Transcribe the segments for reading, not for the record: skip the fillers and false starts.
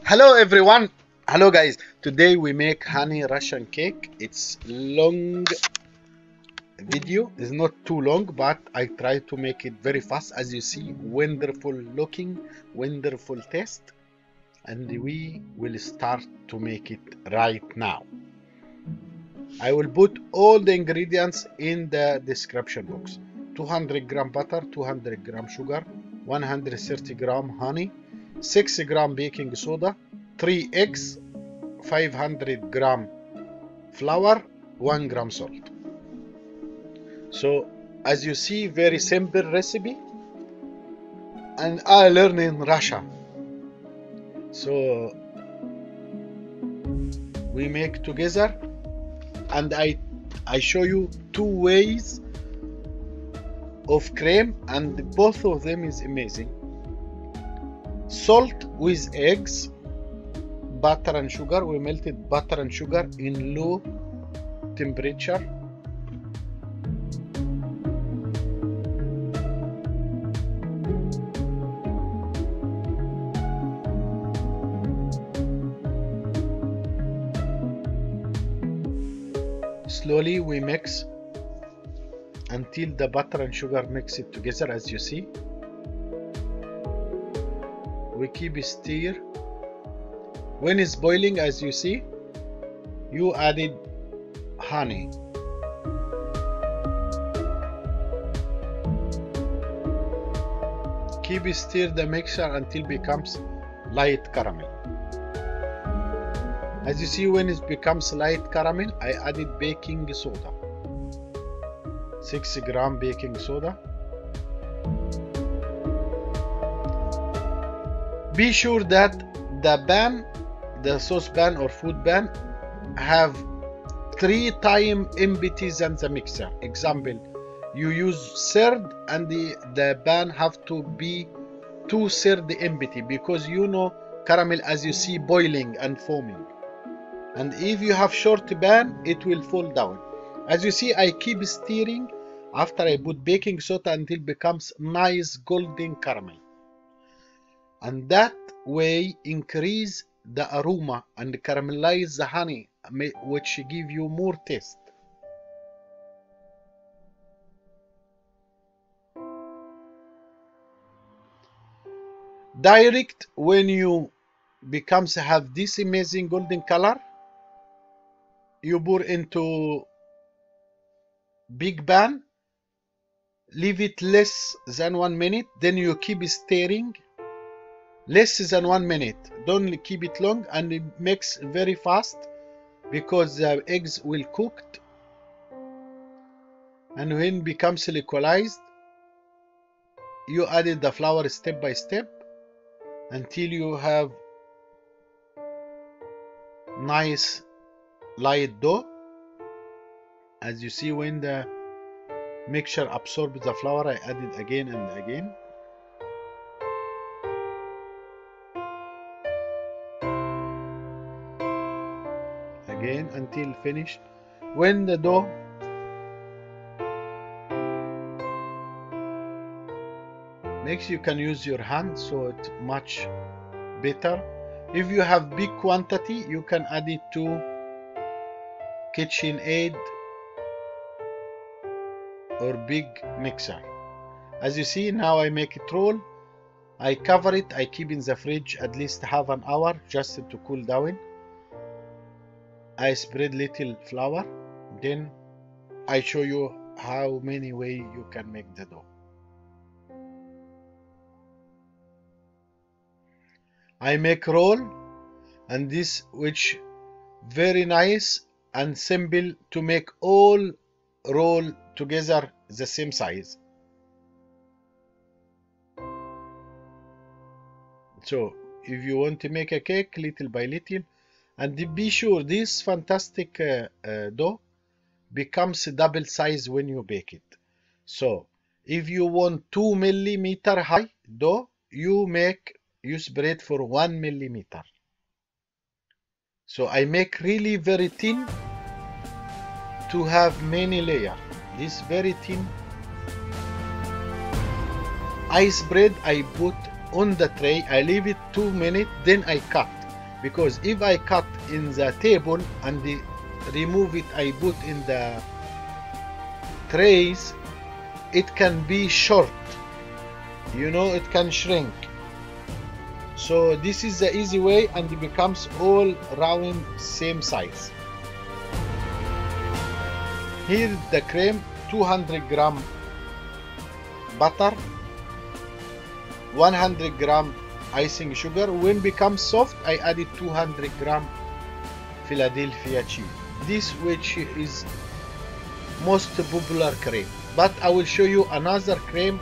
Hello everyone. Hello guys. Today we make honey Russian cake. It's long video. It's not too long, but I try to make it very fast. As you see, wonderful looking, wonderful taste. And we will start to make it right now. I will put all the ingredients in the description box. 200 gram butter, 200 gram sugar, 130 gram honey, 6 gram baking soda, 3 eggs, 500 gram flour, 1 gram salt. So as you see, very simple recipe, and I learned in Russia. So we make together, and I show you two ways of cream, and both of them is amazing. Salt with eggs, butter and sugar. We melted butter and sugar in low temperature. Slowly we mix until the butter and sugar mix it together. As you see, we keep stir. When it's boiling, as you see, you added honey. Keep stir the mixture until becomes light caramel. As you see, when it becomes light caramel, I added baking soda. 6 gram baking soda. Be sure that the saucepan or food pan have 3 times empty than the mixer. Example, you use third, and the pan have to be 2/3 empty, because you know caramel, as you see, boiling and foaming. And if you have short pan, it will fall down. As you see, I keep stirring after I put baking soda until it becomes nice golden caramel. And that way increase the aroma and caramelize the honey, which give you more taste. Direct, when you becomes have this amazing golden color, you pour into big pan, leave it less than 1 minute, then you keep stirring less than 1 minute. Don't keep it long, and it mix very fast because the eggs will cooked. And when it becomes liquidized, you added the flour step by step until you have nice light dough. As you see, when the mixture absorbs the flour, I add it again and again. Again until finished. When the dough makes, you can use your hand, so it's much better. If you have big quantity, you can add it to KitchenAid or big mixer. As you see, now I make it roll. I cover it. I keep in the fridge at least half an hour just to cool down. I spread little flour. Then I show you how many ways you can make the dough. I make roll, and this which very nice and simple to make all roll together the same size. So if you want to make a cake little by little, and be sure this fantastic dough becomes double size when you bake it. So if you want 2 millimeter high dough, you spread for 1 millimeter. So I make really very thin to have many layers. This very thin. I spread, I put on the tray. I leave it 2 minutes, then I cut, because if I cut in the table and remove it, I put in the trays, it can be short, you know, it can shrink. So this is the easy way, and it becomes all round same size. Here the cream, 200 gram butter, 100 gram icing sugar. When it becomes soft, I added 200 gram Philadelphia cheese. This which is most popular cream, but I will show you another cream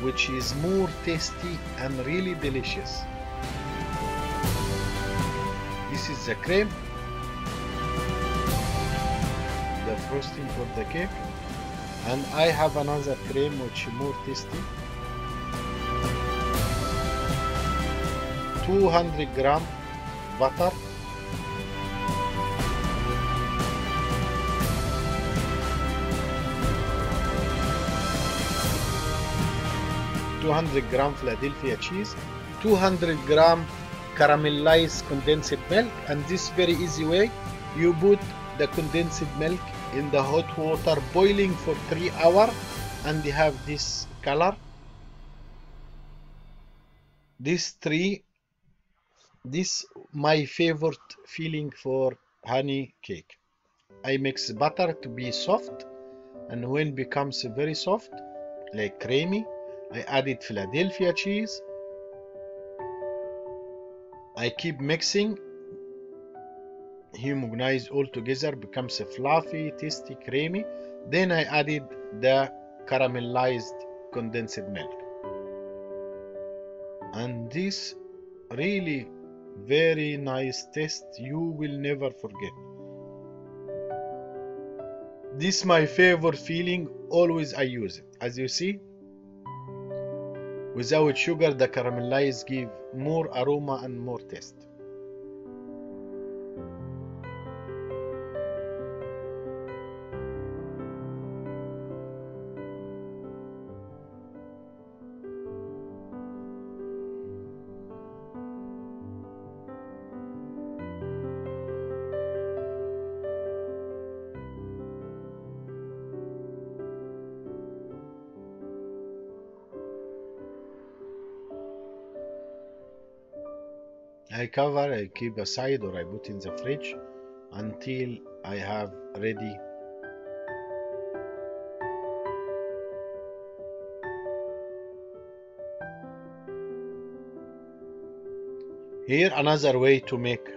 which is more tasty and really delicious. This is the cream, the frosting for the cake, and I have another cream which is more tasty. 200 gram butter, 200 gram Philadelphia cheese, 200 gram caramelized condensed milk. And this very easy way, you put the condensed milk in the hot water boiling for 3 hours, and they have this color. This my favorite feeling for honey cake. I mix butter to be soft, and when it becomes very soft, like creamy, I added Philadelphia cheese. I keep mixing, homogenize all together, becomes a fluffy, tasty, creamy. Then I added the caramelized condensed milk, and this really very nice taste, you will never forget. This my favorite feeling, always I use it. As you see, without sugar, the caramelized give more aroma and more taste. I cover, I keep aside, or I put in the fridge until I have ready. Here another way to make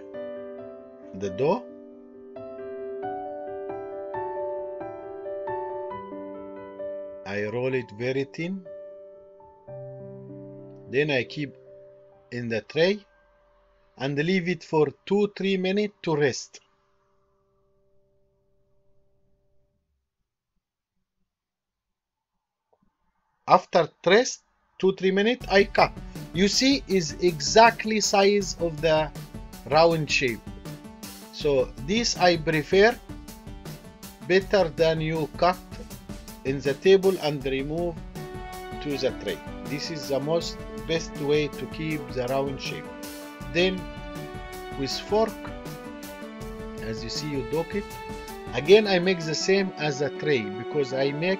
the dough. I roll it very thin, then I keep in the tray and leave it for 2-3 minutes to rest. After rest 2-3 minutes, I cut. You see, is exactly size of the round shape. So this I prefer better than you cut in the table and remove to the tray. This is the most best way to keep the round shape. Then with fork, as you see, you dock it. Again, I make the same as a tray, because I make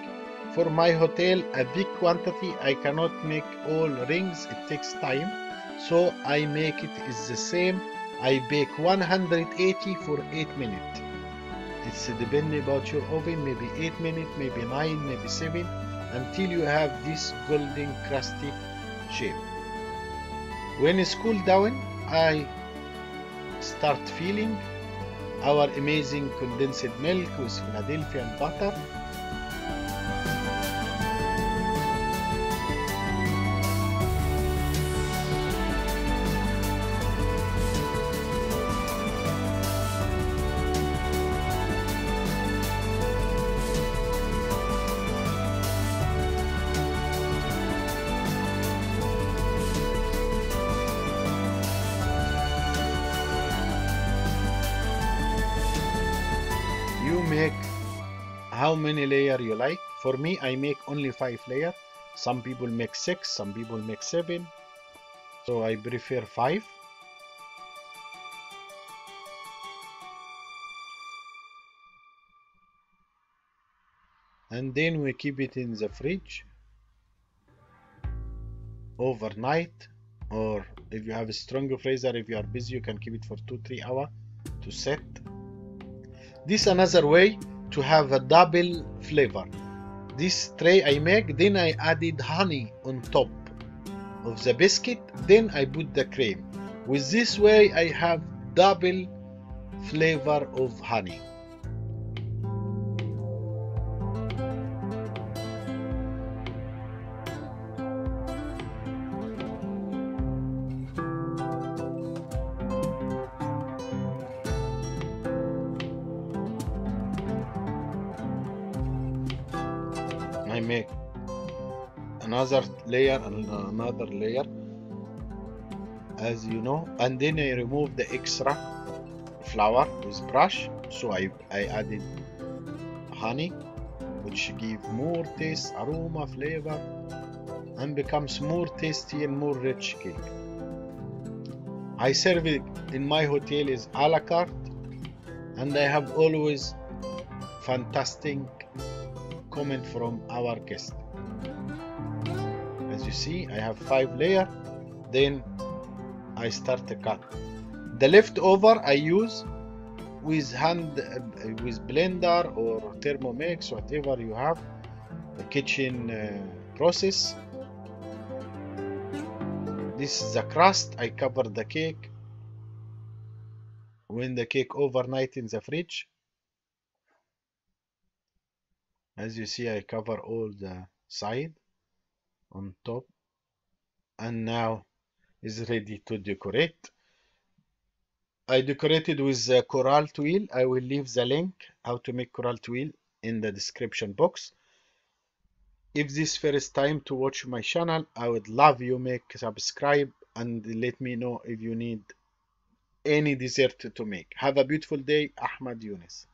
for my hotel a big quantity. I cannot make all rings, it takes time. So I make it is the same. I bake 180 for 8 minutes. It's depending about your oven, maybe 8 minutes, maybe 9, maybe 7, until you have this golden crusty shape. When it's cooled down, I start filling our amazing condensed milk with Philadelphia and butter. You make how many layers you like. For me, I make only 5 layers. Some people make 6, some people make 7. so I prefer 5. And then we keep it in the fridge overnight, or if you have a strong freezer, if you are busy, you can keep it for 2-3 hours to set. This another way to have a double flavor. This tray I make, then I added honey on top of the biscuit, then I put the cream. With this way I have double flavor of honey. I make another layer and another layer, as you know, and then I remove the extra flour with brush. So I added honey, which give more taste, aroma, flavor, and becomes more tasty and more rich cake. I serve it in my hotel is a la carte, and I have always fantastic comment from our guest. As you see, I have 5 layers, then I start to cut. The leftover I use with blender or Thermomix, whatever you have, the kitchen process. This is the crust. I cover the cake. When the cake overnight in the fridge, as you see, I cover all the side on top, and now is ready to decorate. I decorated with coral twill. I will leave the link how to make coral twill in the description box. If this first time to watch my channel, I would love you make subscribe and let me know if you need any dessert to make. Have a beautiful day. Ahmed, Younes.